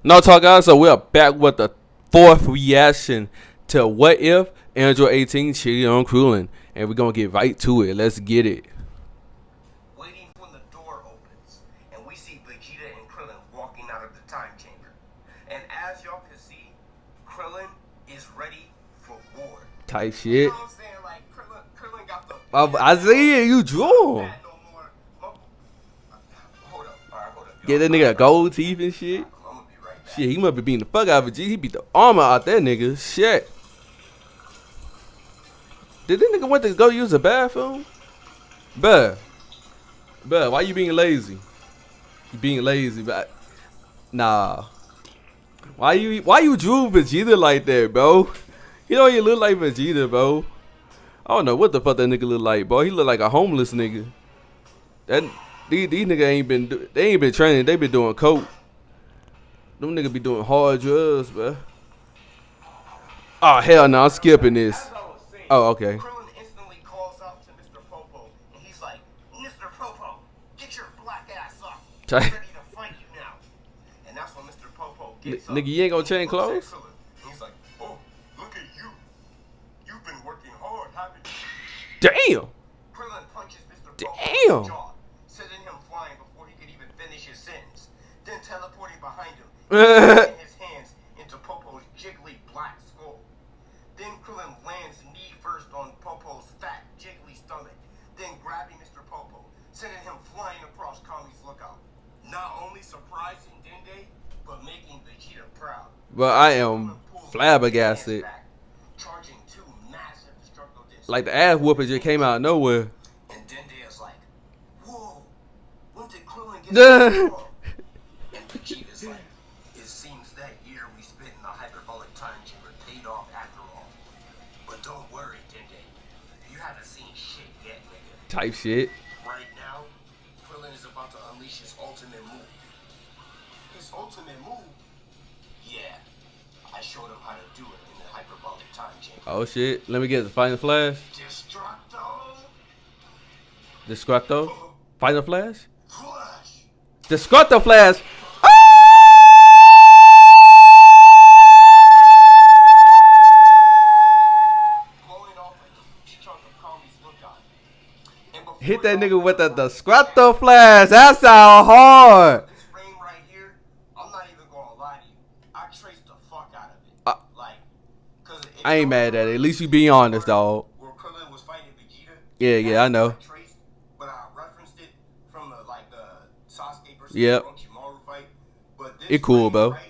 No talk guys, so we're back with the fourth reaction to What If Android 18 Cheated On Krillin. And we're gonna get right to it. Let's get it. Waiting when the door opens, and we see Vegeta and Krillin walking out of the time chamber. And as y'all can see, Krillin is ready for war. Type shit. You know what I'm saying? Like, Krillin got the... I see it, you drew him. Hold up, hold up. Get that nigga gold teeth and shit. Shit, he must be beating the fuck out of Vegeta. He beat the armor out that nigga. Shit. Did this nigga want to go use the bathroom? Bruh, why you being lazy? You being lazy, but nah. Why you drew Vegeta like that, bro? You know you look like Vegeta, bro. I don't know what the fuck that nigga look like, bro. He look like a homeless nigga. These niggas ain't been training. They been doing coke. Them niggas be doing hard drugs, bro. Oh hell no, I'm skipping this. Oh okay. Krillin instantly calls out to Mr. Popo, and he's like, "Mr. Popo, get your black ass up. I'm ready to fight you now." And that's when Mr. Popo gets up. Nigga, you ain't gonna change clothes? And he's like, "Oh, look at you. You've been working hard, haven't you?" Damn. Krillin punches Mr. Popo Damn. in the jaw, sending him flying before he could even finish his sentence. Then teleporting behind him, putting his hands into Popo's jiggly black skull. Then Krillin lands knee first on Popo's fat, jiggly stomach, then grabbing Mr. Popo, sending him flying across Kami's lookout. Not only surprising Dende, but making Vegeta proud. But I am flabbergasted. Charging two massive destructo discs. Like the ass whooping just came out of nowhere. And Dende is like, "Whoa, when did Krillin get so strong?" And Vegeta's like, "It seems that year we spent in the hyperbolic time chamber paid off after all. But don't worry, Dende. You haven't seen shit yet, nigga." Type shit. Right now, Krillin is about to unleash his ultimate move. His ultimate move? Yeah. I showed him how to do it in the hyperbolic time chamber. Oh shit. Let me get the final flash. Destructo. Final flash? Flash! Destructo flash. Hit that nigga with the Destructo flash. That sound hard. This frame right here, I'm not even gonna lie to you. I traced the fuck out of it. Cause I ain't mad at it. At least you be honest, dog. Where Krillin was fighting Vegeta. Yeah, I know. But I referenced it from the Sasuke versus Yep. Orochimaru fight. But this It cool, bro. Right